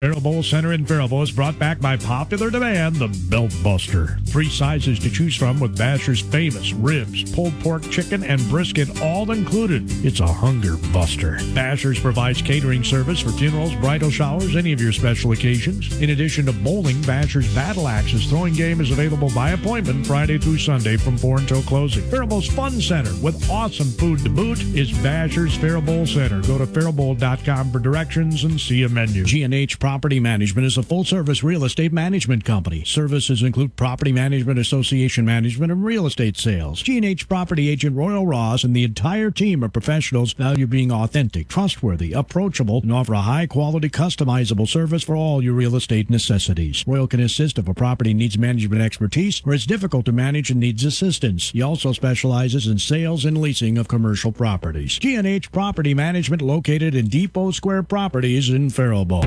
Faribault Center in Faribault is brought back by popular demand, the Belt Buster. 3 sizes to choose from with Basher's famous ribs, pulled pork, chicken, and brisket all included. It's a hunger buster. Basher's provides catering service for funerals, bridal showers, any of your special occasions. In addition to bowling, Basher's Battle Axes throwing game is available by appointment Friday through Sunday from 4 until closing. Faribault's Fun Center with awesome food to boot is Basher's Faribault Center. Go to faribault.com for directions and see a menu. G&H Property Management is a full-service real estate management company. Services include property management, association management, and real estate sales. G&H Property Agent Royal Ross and the entire team of professionals value being authentic, trustworthy, approachable, and offer a high-quality, customizable service for all your real estate necessities. Royal can assist if a property needs management expertise or is difficult to manage and needs assistance. He also specializes in sales and leasing of commercial properties. G&H Property Management located in Depot Square Properties in Faribault.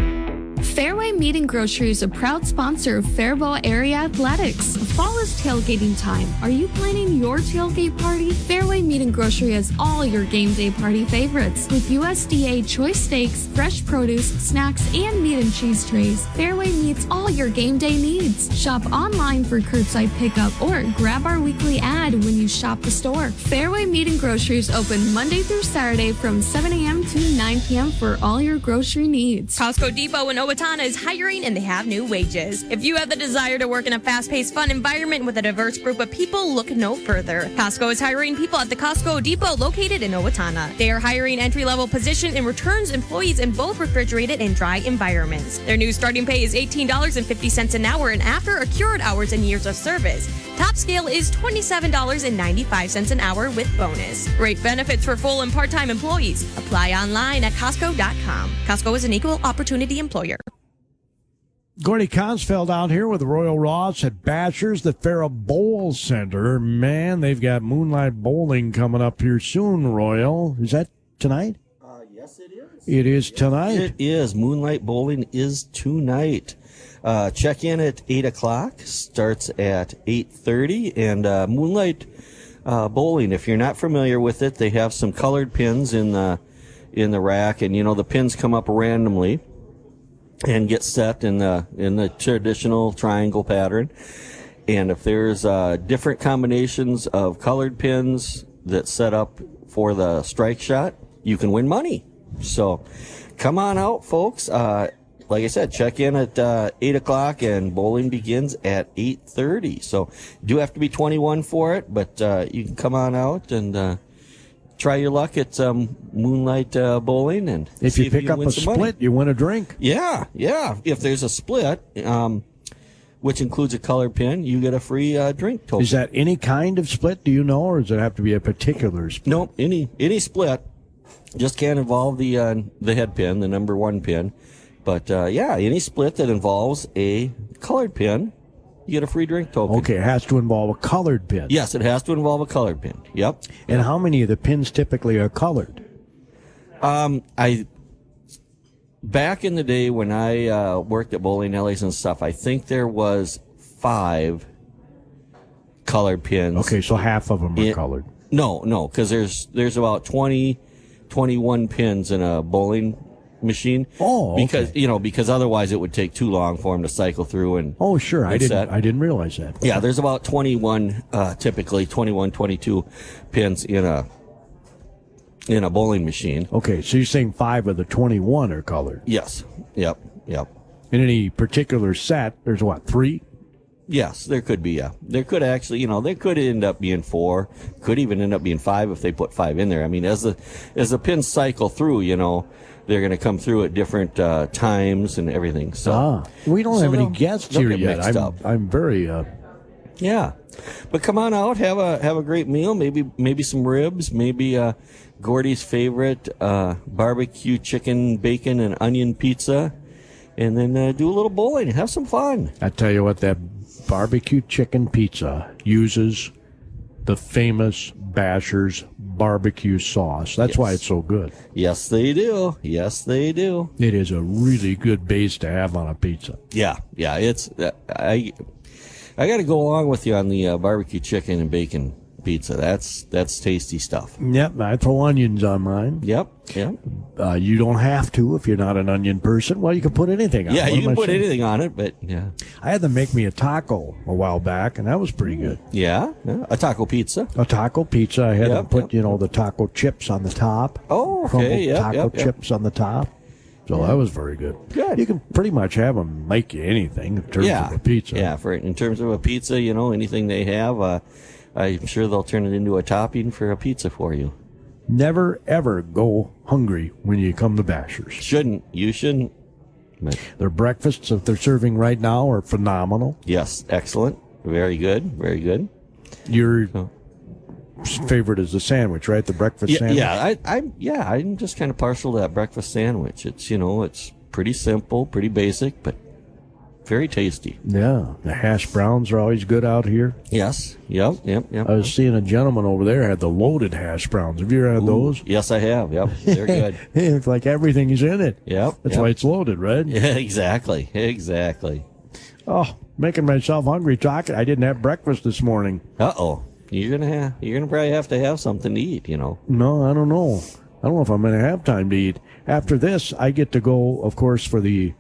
Fairway Meat and Grocery is a proud sponsor of Faribault Area Athletics. Fall is tailgating time. Are you planning your tailgate party? Fairway Meat and Grocery has all your game day party favorites. With USDA choice steaks, fresh produce, snacks, and meat and cheese trays, Fairway meets all your game day needs. Shop online for curbside pickup or grab our weekly ad when you shop the store. Fairway Meat and Grocery is open Monday through Saturday from 7 a.m. to 9 p.m. for all your grocery needs. Costco Depot in Owatonna is hiring and they have new wages. If you have the desire to work in a fast-paced, fun environment with a diverse group of people, look no further. Costco is hiring people at the Costco Depot located in Owatonna. They are hiring entry-level position and returns employees in both refrigerated and dry environments. Their new starting pay is $18.50 an hour and after accrued hours and years of service. Top scale is $27.95 an hour with bonus. Great benefits for full and part-time employees. Apply online at Costco.com. Costco is an equal opportunity employer. Gordy Consfeld out here with Royal Ross at Basher's, the Faribault Center. Man, they've got Moonlight Bowling coming up here soon, Royal. Is that tonight? Yes, it is. It is tonight? It is. Moonlight Bowling is tonight. Check in at 8 o'clock. Starts at 8:30. And Moonlight Bowling, if you're not familiar with it, they have some colored pins in the rack. And, you know, the pins come up randomly and get set in the traditional triangle pattern. And if there's different combinations of colored pins that set up for the strike shot, you can win money. So come on out, folks. Like I said, check in at 8 o'clock and bowling begins at 8:30. So you do have to be 21 for it, but you can come on out and try your luck at Moonlight Bowling. And if you pick up a split, money. You win a drink. Yeah. If there's a split, which includes a color pin, you get a free drink token. Is that any kind of split, do you know, or does it have to be a particular split? No, any split. Just can't involve the head pin, the number 1 pin. But, any split that involves a colored pin, you get a free drink token. Okay, it has to involve a colored pin. Yes, it has to involve a colored pin. Yep. And how many of the pins typically are colored? Back in the day when I worked at bowling alleys and stuff, I think there was 5 colored pins. Okay, so half of them are colored. No, because there's about 21 pins in a bowling machine. Oh, okay. Because otherwise it would take too long for them to cycle through and. Oh, sure. I didn't realize that. Yeah, there's about 21, typically 21, 22 pins in a bowling machine. Okay, so you're saying 5 of the 21 are colored? Yes. Yep. In any particular set, there's what, 3? Yes, there could be, yeah. There could actually, there could end up being 4, could even end up being 5 if they put 5 in there. I mean, as the pins cycle through, they're going to come through at different times and everything. So we don't have any guests here yet. I'm very yeah. But come on out, have a great meal, maybe some ribs, maybe Gordy's favorite barbecue chicken, bacon and onion pizza, and then do a little bowling and have some fun. I tell you what, that barbecue chicken pizza uses the famous Basher's barbecue sauce. That's why it's so good. Yes, they do. It is a really good base to have on a pizza. Yeah. It's I got to go along with you on the barbecue chicken and bacon pizza. That's tasty stuff. Yep, I throw onions on mine. Yep. You don't have to if you're not an onion person. Well, you can put anything on it. Yeah, What you am can I put saying? anything on it, but yeah. I had them make me a taco a while back, and that was pretty good. Yeah. A taco pizza. A taco pizza. I had them put, yep. the taco chips on the top. Oh, okay. Crumbled Yep, taco yep. chips on the top. So that was very good. Good. You can pretty much have them make you anything in terms of a pizza. Yeah, in terms of a pizza, anything they have, I'm sure they'll turn it into a topping for a pizza for you. Never, ever go hungry when you come to Bashers. You shouldn't. But Their breakfasts that they're serving right now are phenomenal. yes, excellent. Very good. Your favorite is the sandwich, right? The breakfast sandwich? Yeah, I'm just kind of partial to that breakfast sandwich. It's, it's pretty simple, pretty basic, but very tasty. Yeah. The hash browns are always good out here. Yes. Yep. I was seeing a gentleman over there had the loaded hash browns. Have you ever had those? Yes, I have. Yep. They're good. It's like everything's in it. Yep. That's why it's loaded, right? Yeah, exactly. Oh, making myself hungry talking. I didn't have breakfast this morning. Uh-oh. You're gonna probably have to have something to eat, No, I don't know. I don't know if I'm going to have time to eat. After this, I get to go, of course, for the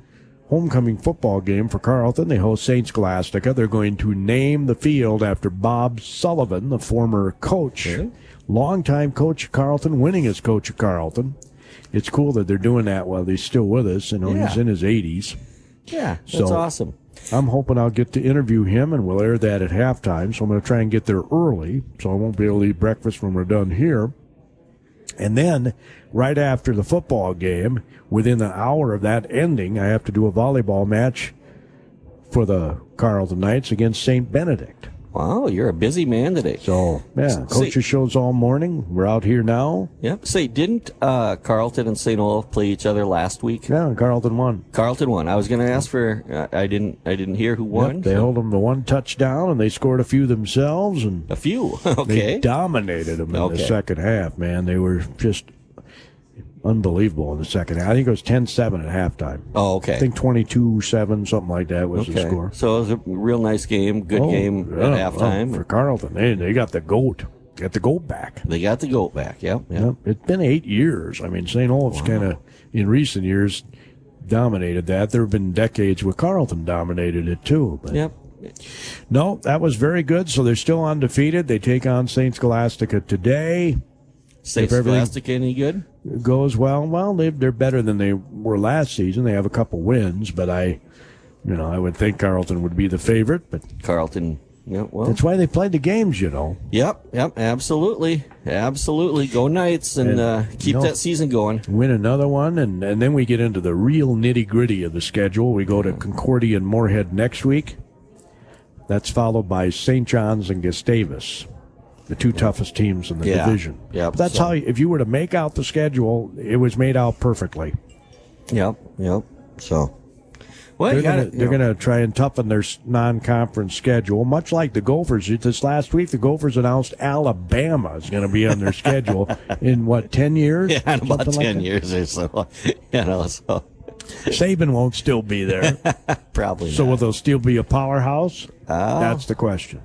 homecoming football game for Carleton. They host St. Scholastica. They're going to name the field after Bob Sullivan, the former coach, longtime coach of Carleton, winningest coach of Carleton. It's cool that they're doing that while he's still with us. He's in his 80s. Yeah, that's awesome. I'm hoping I'll get to interview him, and we'll air that at halftime. So I'm going to try and get there early, so I won't be able to eat breakfast when we're done here. And then, right after the football game, within an hour of that ending, I have to do a volleyball match for the Carleton Knights against St. Benedict. Wow, you're a busy man today. So, yeah, coaches shows all morning. We're out here now. Yep. Say, didn't Carleton and St. Olaf play each other last week? Yeah, Carleton won. Carleton won. I was going to ask for. I didn't hear who won. Yep, they held them to one touchdown, and they scored a few themselves, and a few. Okay. They dominated them in the second half. Man, they were just unbelievable in the second half. I think it was 10-7 at halftime. Oh, okay. I think 22-7, something like that was the score. So it was a real nice game, good game at halftime. For Carleton, they got the GOAT. Got the GOAT back. They got the GOAT back, yep. It's been 8 years. I mean, St. Olaf's kind of, in recent years, dominated that. There have been decades where Carleton dominated it, too. But Yep. No, that was very good. So they're still undefeated. They take on St. Scholastica today. St. Scholastica any good? Goes well. Well, they're better than they were last season. They have a couple wins, but I would think Carleton would be the favorite. But Carleton, that's why they played the games, Yep, absolutely. Go Knights and keep that season going. Win another one, and then we get into the real nitty-gritty of the schedule. We go to Concordia and Moorhead next week. That's followed by St. John's and Gustavus, the two toughest teams in the division. Yep. That's how, if you were to make out the schedule, it was made out perfectly. Yep. So, well, they're going to try and toughen their non-conference schedule, much like the Gophers. This last week, the Gophers announced Alabama is going to be on their schedule in, 10 years? Yeah, in about 10 years or so. So. Saban won't still be there. Probably not. So will they still be a powerhouse? That's the question.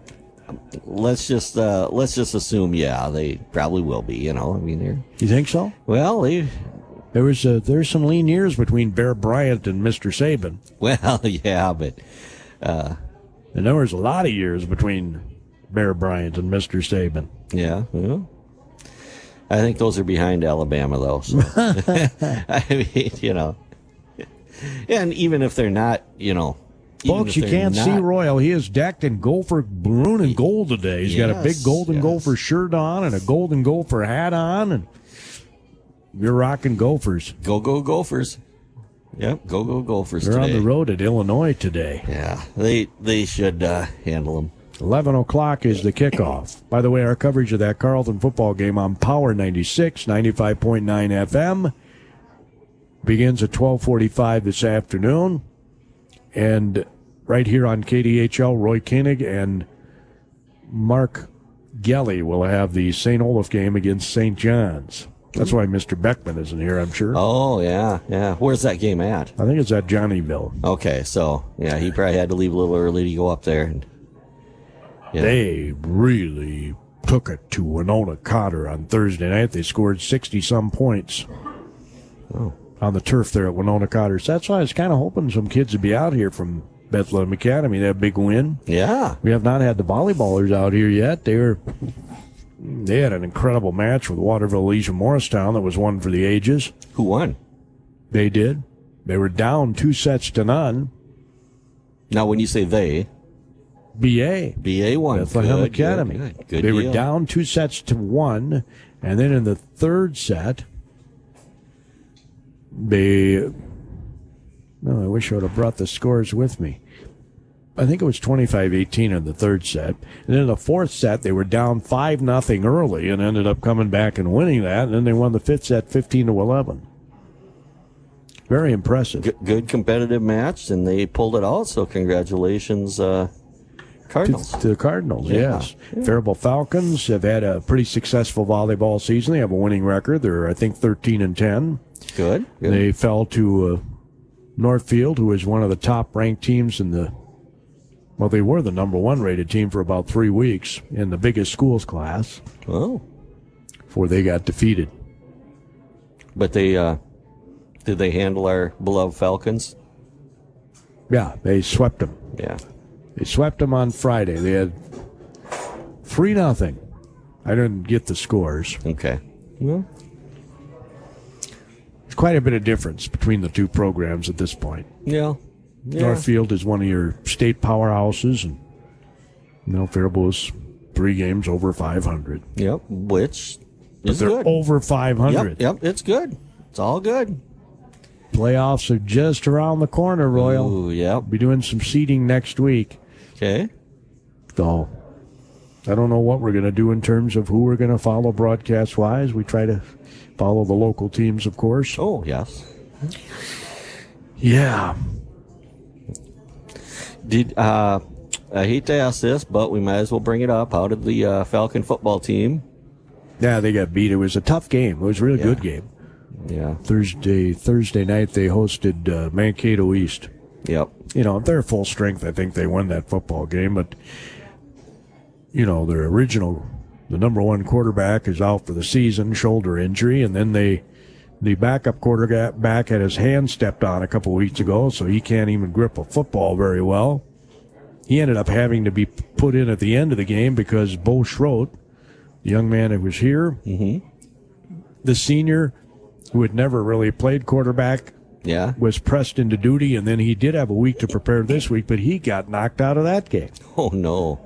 Let's just assume, they probably will be. You think so? Well, there's some lean years between Bear Bryant and Mr. Saban. Well, yeah, but and there was a lot of years between Bear Bryant and Mr. Saban. Yeah, well, I think those are behind Alabama, though. So. I mean, and even if they're not, Folks, you can't see Royal. He is decked in Gopher maroon and gold today. He's got a big golden Gopher shirt on and a golden Gopher hat on, and you're rocking Gophers. Go Gophers. Yep, go Gophers They're today. on the road at Illinois today. Yeah, they should handle them. 11 o'clock is the kickoff. By the way, our coverage of that Carleton football game on Power 96, 95.9 FM begins at 12:45 this afternoon. And right here on KDHL, Roy Koenig and Mark Gelly will have the St. Olaf game against St. John's. That's why Mr. Beckman isn't here, I'm sure. Oh, yeah. Where's that game at? I think it's at Johnnyville. Okay, so, he probably had to leave a little early to go up there. And, They really took it to Winona Cotter on Thursday night. They scored 60-some points on the turf there at Winona Cotter. So that's why I was kind of hoping some kids would be out here from Bethlehem Academy. That big win. Yeah. We have not had the volleyballers out here yet. They had an incredible match with Waterville Legion Morristown that was one for the ages. Who won? They did. They were down 2-0. Now, when you say they, BA won. Bethlehem Academy. Good they deal. were down 2-1, and then in the third set, I wish I would have brought the scores with me. I think it was 25-18 in the third set. And then in the fourth set, they were down 5-0 early and ended up coming back and winning that. And then they won the fifth set 15-11. Very impressive. Good competitive match, and they pulled it out, so congratulations, Cardinals. To the Cardinals, yes. Faribault Falcons have had a pretty successful volleyball season. They have a winning record. They're, I think, 13-10. Good. They fell to Northfield, who is one of the top-ranked teams in the... Well, they were the number one rated team for about 3 weeks in the biggest schools class. Oh. Before they got defeated. But they... Did they handle our beloved Falcons? Yeah, they swept them. Yeah. They swept them on Friday. They had 3-0. I didn't get the scores. Okay. Well, There's quite a bit of difference between the two programs at this point. yeah. Northfield is one of your state powerhouses, and Faribault is 3 games over 500. Yep, which But is they're good. over 500. Yep, it's good. It's all good. Playoffs are just around the corner, Royal. Ooh, yep. Be doing some seeding next week. Okay. So I don't know what we're going to do in terms of who we're going to follow broadcast-wise. We try to follow the local teams, of course. Oh, yes. Yeah. I hate to ask this, but we might as well bring it up. How did the Falcon football team? Yeah, they got beat. It was a tough game. It was a really good game. Yeah. Thursday night, they hosted Mankato East. Yep. If they're full strength, I think they win that football game. But, the number one quarterback is out for the season, shoulder injury. And then the backup quarterback had his hand stepped on a couple weeks ago, so he can't even grip a football very well. He ended up having to be put in at the end of the game because Bo Schroet, the young man who was here, the senior who had never really played quarterback, was pressed into duty, and then he did have a week to prepare this week, but he got knocked out of that game. Oh, no.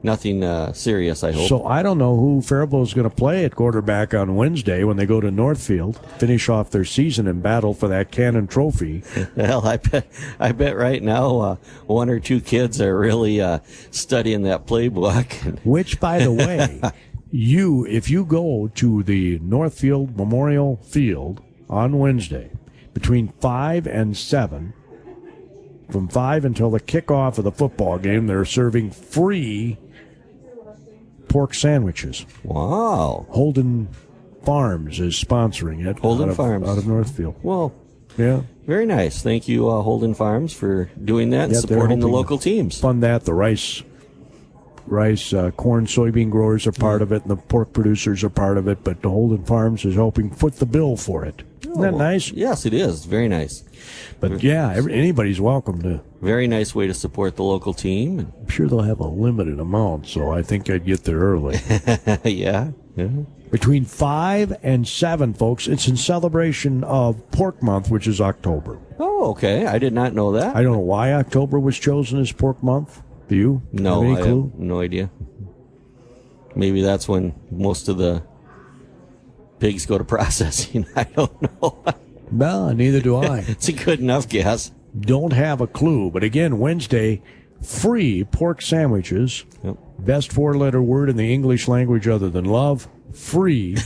Nothing serious, I hope. So I don't know who Faribault is going to play at quarterback on Wednesday when they go to Northfield, finish off their season and battle for that Cannon Trophy. Well, I bet right now 1 or 2 kids are really studying that playbook. Which, by the way, if you go to the Northfield Memorial Field on Wednesday between 5 and 7, from 5 until the kickoff of the football game, they're serving free pork sandwiches. Wow. Holden Farms is sponsoring it. Holden Farms. Out of Northfield. Well, yeah. Very nice. Thank you, Holden Farms, for doing that and supporting the local teams. Fund that. The rice, corn, soybean growers are part of it, and the pork producers are part of it, but the Holden Farms is helping foot the bill for it. Isn't that nice? Yes, it is. Very nice. But yeah, anybody's welcome to. Very nice way to support the local team. I'm sure they'll have a limited amount, so I think I'd get there early. Yeah. Between 5 and 7, folks, it's in celebration of Pork Month, which is October. Oh, okay. I did not know that. I don't know why October was chosen as Pork Month. Do you? No, have any clue? have no idea. Maybe that's when most of the pigs go to processing. I don't know. No, neither do I. It's a good enough guess. Don't have a clue. But again, Wednesday, free pork sandwiches. Yep. Best 4-letter word in the English language other than love. Free.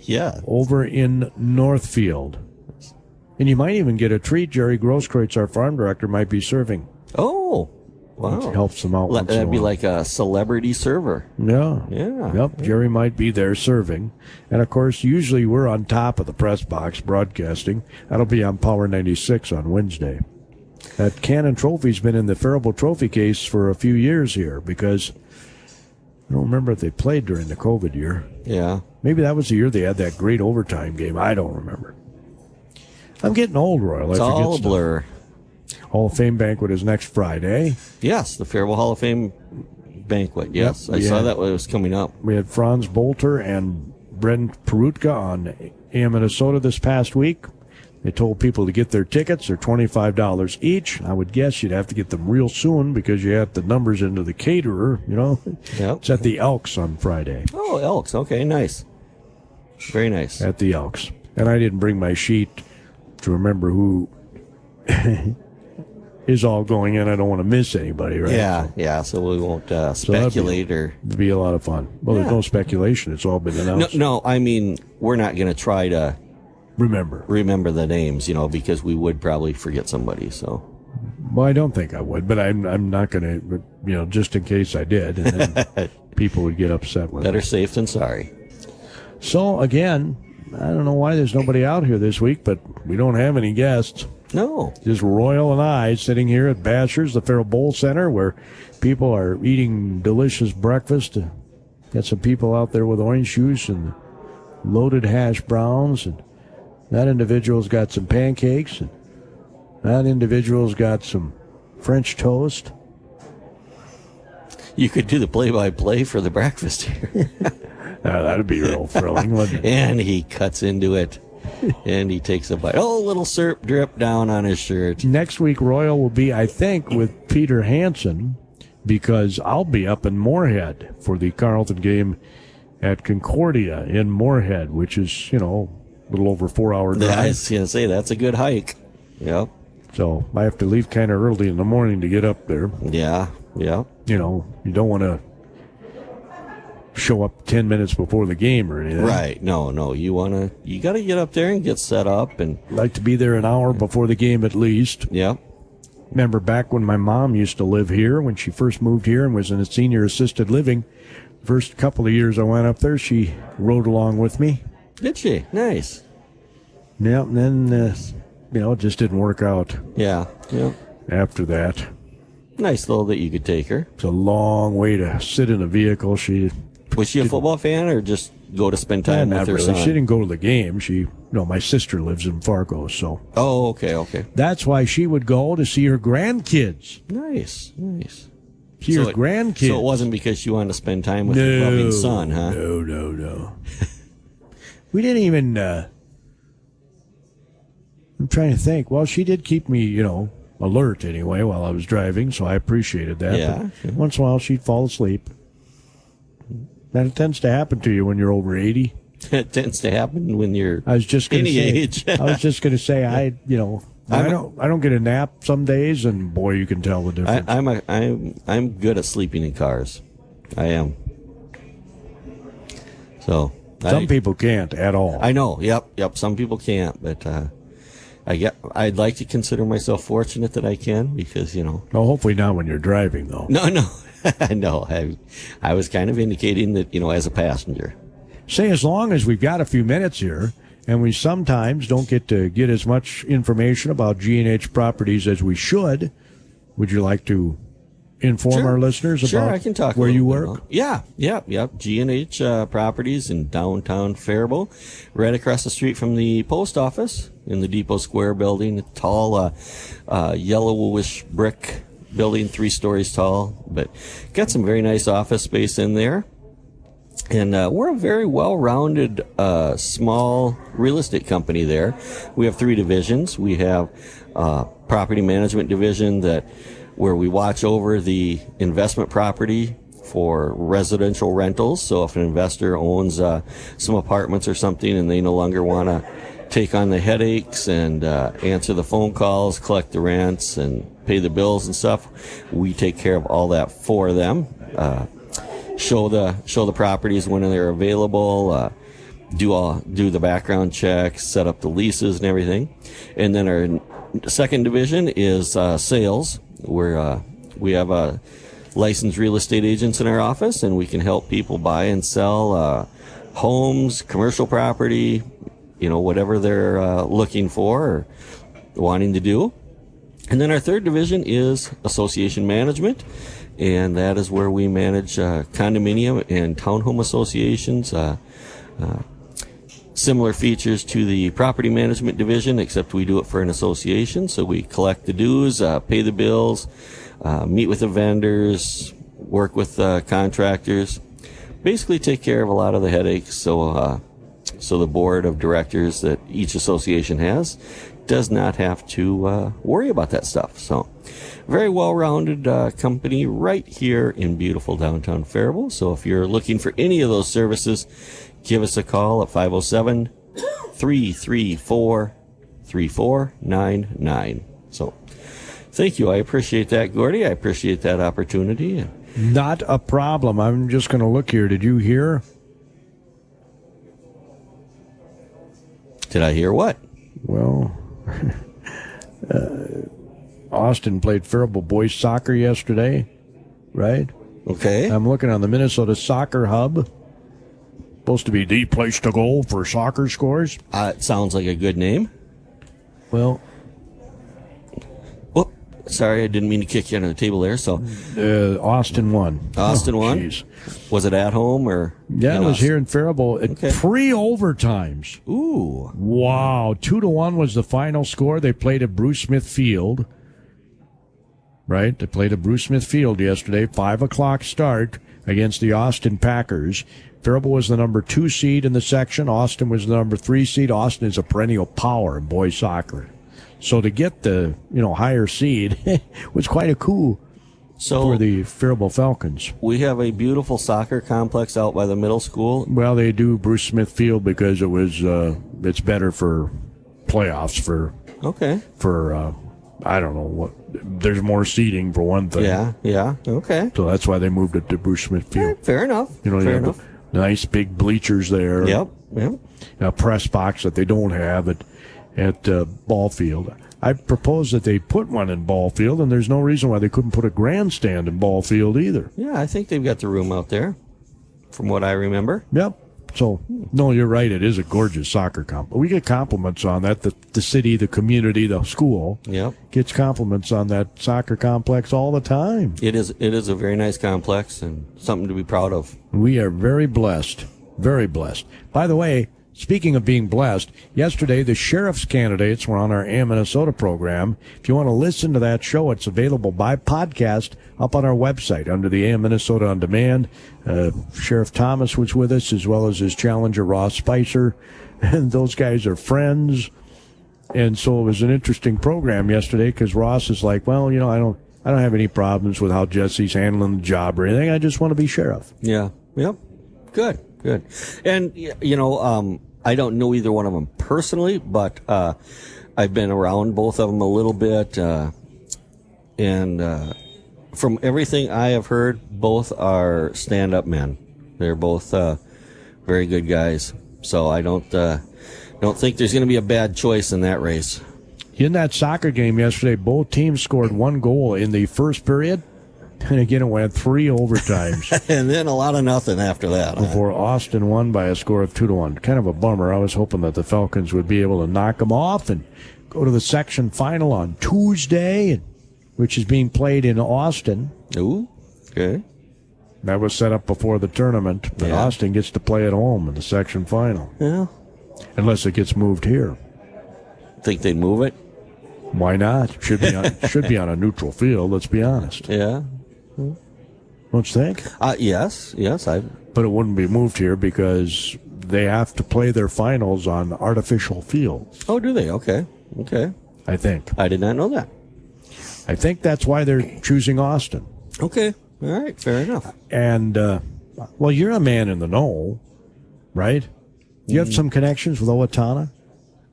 Yeah. Over in Northfield. And you might even get a treat. Jerry Grosskreutz, our farm director, might be serving. Oh, wow. Which helps them out. That'd be like a celebrity server. Yeah. Yeah. Yep. Jerry might be there serving. And, of course, usually we're on top of the press box broadcasting. That'll be on Power 96 on Wednesday. That Cannon Trophy's been in the Faribault Trophy case for a few years here because I don't remember if they played during the COVID year. Yeah. Maybe that was the year they had that great overtime game. I don't remember. I'm getting old, Royal. It's all a blur. Hall of Fame banquet is next Friday. Yes, the Faribault Hall of Fame banquet. Yes, I saw that when it was coming up. We had Franz Bolter and Brent Perutka on AM Minnesota this past week. They told people to get their tickets. They're $25 each. I would guess you'd have to get them real soon because you have the numbers into the caterer, you know. Yep. It's at the Elks on Friday. Oh, Elks. Okay, nice. Very nice. At the Elks. And I didn't bring my sheet to remember who is all going in. I don't want to miss anybody, right? Yeah, so we won't speculate or... It'd be a lot of fun. Well, there's no speculation. It's all been announced. No, I mean, we're not going to try to... Remember the names, because we would probably forget somebody, so... Well, I don't think I would, but I'm not going to, just in case I did, and then people would get upset with Better me. safe than sorry. So, again, I don't know why there's nobody out here this week, but we don't have any guests. No. Just Royal and I sitting here at Basher's, the Faribault Bowl Center, where people are eating delicious breakfast. Got some people out there with orange juice and loaded hash browns, and that individual's got some pancakes, and that individual's got some French toast. You could do the play-by-play for the breakfast here. That'd be real thrilling, wouldn't it? And he cuts into it, and he takes a bite. Oh, a little syrup drip down on his shirt. Next week, Royal will be, I think, with Peter Hansen, because I'll be up in Moorhead for the Carleton game at Concordia in Moorhead, which is, a little over 4-hour drive. I was going to say, that's a good hike. Yep. So I have to leave kind of early in the morning to get up there. Yeah. You don't want to show up 10 minutes before the game or anything. Right. No. You got to get up there and get set up. And like to be there an hour before the game at least. Yeah. Remember back when my mom used to live here, when she first moved here and was in a senior assisted living, first couple of years I went up there, she rode along with me. Did she? Nice. Yeah, and then, it just didn't work out. Yeah. After that. Nice, though, that you could take her. It's a long way to sit in a vehicle. Was she a football fan or just go to spend time with her son? She didn't go to the game. My sister lives in Fargo, so. Oh, okay. That's why she would go to see her grandkids. Nice. See her grandkids. So it wasn't because she wanted to spend time with her loving son, huh? No. We didn't even, I'm trying to think. Well, she did keep me, alert anyway while I was driving, so I appreciated that. Yeah. But once in a while, she'd fall asleep. That tends to happen to you when you're over 80. It tends to happen when you're any age. I was just going to say, I don't get a nap some days, and boy, you can tell the difference. I'm good at sleeping in cars. I am. So some people can't at all. I know. Yep. Some people can't, but I'd like to consider myself fortunate that I can, because Well, hopefully not when you're driving, though. No. No, I was kind of indicating that, as a passenger. Say, as long as we've got a few minutes here, and we sometimes don't get to get as much information about G&H properties as we should, would you like to inform our listeners about I can talk where you work? Yeah. G&H Properties in downtown Faribault, right across the street from the post office in the Depot Square building, a tall yellowish brick building, 3 stories tall, but got some very nice office space in there. And we're a very well-rounded, small real estate company there. We have 3 divisions. We have property management division where we watch over the investment property for residential rentals. So if an investor owns some apartments or something and they no longer want to take on the headaches and answer the phone calls, collect the rents, and pay the bills and stuff, we take care of all that for them. Show the properties when they're available. Do the background checks, set up the leases and everything. And then our second division is sales, where we have licensed real estate agents in our office, and we can help people buy and sell homes, commercial property, whatever they're looking for or wanting to do. And then our third division is association management, and that is where we manage condominium and townhome associations. Similar features to the property management division, except we do it for an association. So we collect the dues, pay the bills, meet with the vendors, work with contractors, basically take care of a lot of the headaches. So the board of directors that each association has does not have to worry about that stuff. So very well-rounded company right here in beautiful downtown Faribault. So if you're looking for any of those services, give us a call at 507-334-3499. So thank you. I appreciate that, Gordy. I appreciate that opportunity. Not a problem. I'm just going to look here. Did you hear? Did I hear what? Well, Austin played Faribault boys soccer yesterday, right? Okay. I'm looking on the Minnesota Soccer Hub. Supposed to be the place to go for soccer scores. It sounds like a good name. Well, whoop, sorry, I didn't mean to kick you under the table there. So, Austin won. Austin won? Geez. Was it at home or? Yeah, it was here in Faribault. Okay. 3 overtimes. Ooh. Wow. 2-1 was the final score. They played at Bruce Smith Field. Right? They played at Bruce Smith Field yesterday. 5 o'clock start against the Austin Packers. Faribault was the number 2 seed in the section. Austin was the number 3 seed. Austin is a perennial power in boys soccer. So to get the higher seed was quite a coup for the Faribault Falcons. We have a beautiful soccer complex out by the middle school. Well, they do Bruce Smith Field because it was it's better for playoffs for I don't know what. There's more seating for one thing. Yeah, okay. So that's why they moved it to Bruce Smith Field. Fair enough. Fair enough. Nice big bleachers there. Yep. A press box that they don't have at Ball Field. I propose that they put one in Ball Field, and there's no reason why they couldn't put a grandstand in Ball Field either. Yeah, I think they've got the room out there, from what I remember. Yep. So, no, you're right. It is a gorgeous soccer complex. We get compliments on that. The city, the community, the school gets compliments on that soccer complex all the time. It is a very nice complex and something to be proud of. We are very blessed. Very blessed. By the way, speaking of being blessed, yesterday the sheriff's candidates were on our AM Minnesota program. If you want to listen to that show, it's available by podcast up on our website under the AM Minnesota On Demand. Sheriff Thomas was with us, as well as his challenger Ross Spicer, and those guys are friends. And so it was an interesting program yesterday because Ross is like, well, I don't have any problems with how Jesse's handling the job or anything. I just want to be sheriff. Yeah. Yep. Good. And, I don't know either one of them personally, but I've been around both of them a little bit. And from everything I have heard, both are stand-up men. They're both very good guys. So I don't think there's going to be a bad choice in that race. In that soccer game yesterday, both teams scored 1 goal in the first period. And again, it went 3 overtimes. And then a lot of nothing after that. Before Austin won by a score of 2-1. Kind of a bummer. I was hoping that the Falcons would be able to knock them off and go to the section final on Tuesday, which is being played in Austin. Ooh, okay. That was set up before the tournament, but Austin gets to play at home in the section final. Yeah. Unless it gets moved here. Think they'd move it? Why not? Should be on a neutral field, let's be honest. Yeah. Don't you think? Yes. But it wouldn't be moved here because they have to play their finals on artificial fields. Oh, do they? Okay. I think. I did not know that. I think that's why they're choosing Austin. Okay. All right. Fair enough. And, well, you're a man in the know, right? Do you have some connections with Owatonna?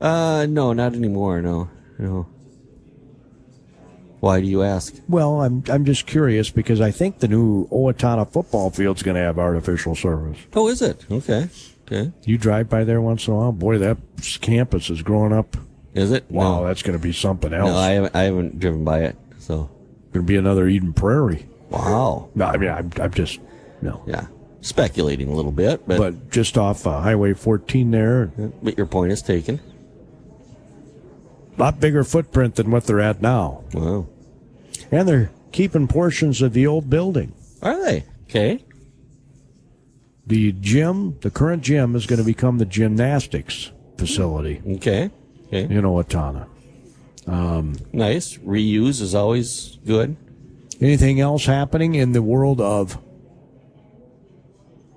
No, not anymore, no. Why do you ask? Well, I'm just curious because I think the new Owatonna football field's going to have artificial surface. Oh, is it? Okay. You drive by there once in a while? Boy, that campus is growing up. Is it? Wow, No. that's going to be something else. No, I haven't driven by it, so. Going to be another Eden Prairie. Wow. No, I mean, I'm just, no. Yeah. Speculating a little bit, But just off Highway 14 there. But your point is taken. lot bigger footprint than what they're at now. Wow. And they're keeping portions of the old building. Are they? Okay. The gym, the current gym, is going to become the gymnastics facility Okay. Okay. in Owatonna. Nice. Reuse is always good. Anything else happening in the world of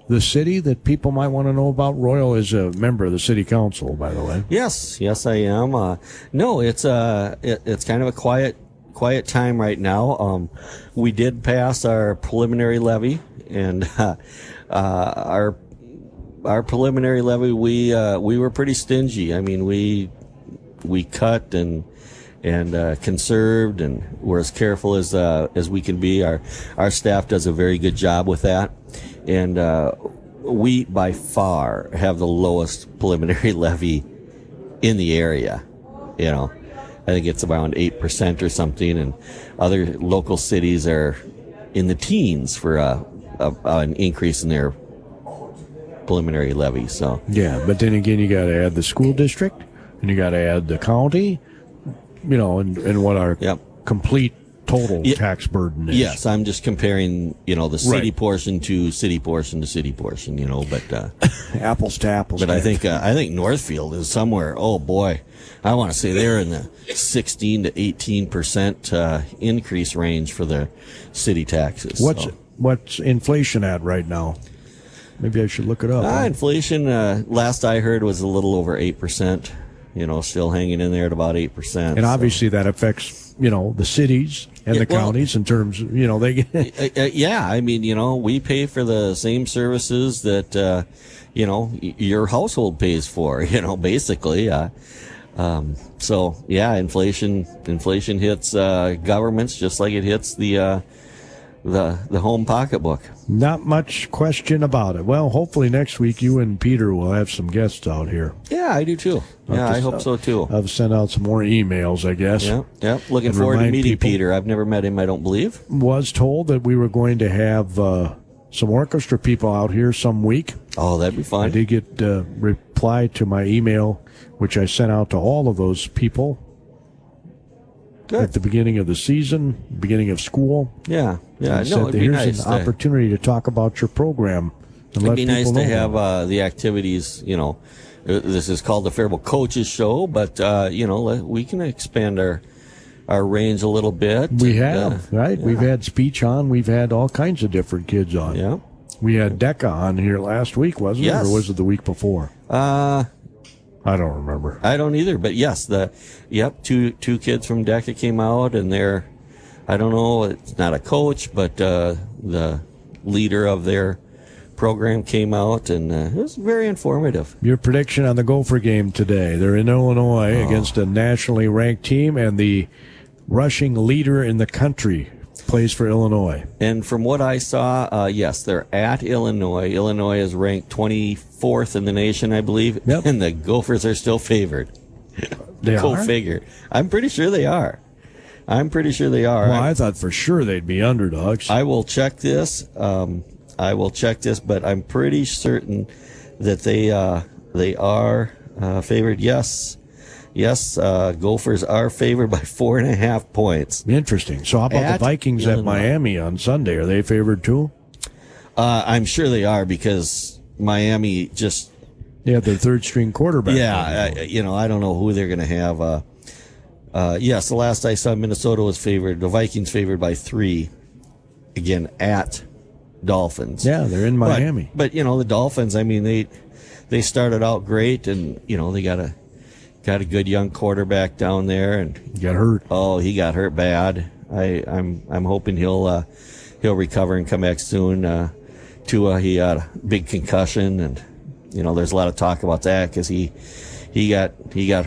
the city that people might want to know about? Royal is a member of the city council, by the way. Yes, I am. No, it's kind of a quiet time right now. We did pass our preliminary levy, and our preliminary levy we were pretty stingy. I mean, we cut and conserved, and we're as careful as we can be. Our staff does a very good job with that, and we by far have the lowest preliminary levy in the area. You know, I think it's around 8% or something, and other local cities are in the teens for an increase in their preliminary levy. So Yeah, but then again, you got to add the school district, and you got to add the county, you know, and what our complete total tax burden is. yes, I'm just comparing, the city Right. portion to city portion to city portion, but Apples to apples. but I think Northfield is somewhere. Oh boy, I want to say they're in the 16 to 18% increase range for the city taxes. What's inflation at right now? Maybe I should look it up. Inflation, last I heard, was a little over 8%. Still hanging in there at about 8%. And obviously that affects, the cities and the counties in terms of, they get. Yeah, I mean, we pay for the same services that, your household pays for, basically. So, yeah, inflation hits governments just like it hits the home pocketbook. Not much question about it. Well, hopefully next week you and Peter will have some guests out here. Yeah, I do too. Yeah, I hope so too. I've sent out some more emails, I guess. Yeah. Looking forward to meeting Peter. I've never met him, I don't believe. Was told that we were going to have some orchestra people out here some week. Oh, that'd be fun. I did get a reply to my email, which I sent out to all of those people. Good. At the beginning of the season, beginning of school. Yeah. And No, said it'd that be here's nice. an opportunity to talk about your program. And It'd let be people nice know to have about the activities, This is called the Faribault Coaches Show, but, we can expand our range a little bit. We have, right? Yeah. We've had speech on. We've had all kinds of different kids on. Yeah. We had Decca on here last week, wasn't it? Or was it the week before? I don't remember. I don't either, but yes, two kids from DECA came out, and I don't know, it's not a coach, but the leader of their program came out, and it was very informative. Your prediction on the Gopher game today? They're in Illinois against a nationally ranked team, and the rushing leader in the country plays for Illinois. And from what I saw, yes, they're at Illinois. Illinois is ranked 24th in the nation, I believe, and the Gophers are still favored. Go figure. I'm pretty sure they are. Well, I thought for sure they'd be underdogs. I will check this. But I'm pretty certain that they are favored. Yes, Gophers are favored by 4.5 points. Interesting. So how about the Vikings Illinois. At Miami on Sunday? Are they favored too? I'm sure they are, because Miami just... Yeah, their third-string quarterback. Yeah, I don't know who they're going to have. Yes, the last I saw, Minnesota was favored. The Vikings favored by 3, again, at Dolphins. Yeah, they're in Miami. But the Dolphins, I mean, they started out great, and, they got a good young quarterback down there, and he got hurt. Oh, he got hurt bad. I'm hoping he'll recover and come back soon. Tua, he had a big concussion, and there's a lot of talk about that because he got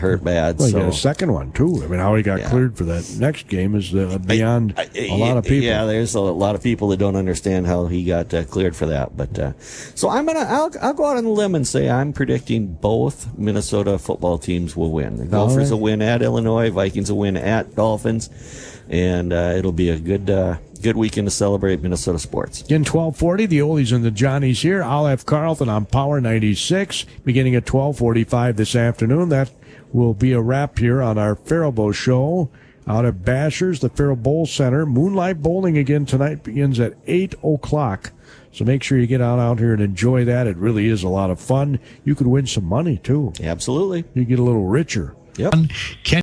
hurt bad. Well, he got a second one too. I mean, how he got cleared for that next game is beyond a lot of people. Yeah, there's a lot of people that don't understand how he got cleared for that. But so I'll go out on a limb and say I'm predicting both Minnesota football teams will win. The Gophers will win at Illinois, Vikings will win at Dolphins, and it'll be a good weekend to celebrate Minnesota sports. In 1240, the oldies and the Johnnies here. I'll have Carlton on Power 96 beginning at 12:45 this afternoon. That will be a wrap here on our Faribault show out at Bashers, the Faribault Bowl Center. Moonlight Bowling again tonight begins at 8 o'clock. So make sure you get out here and enjoy that. It really is a lot of fun. You could win some money, too. Absolutely. You get a little richer. Yep.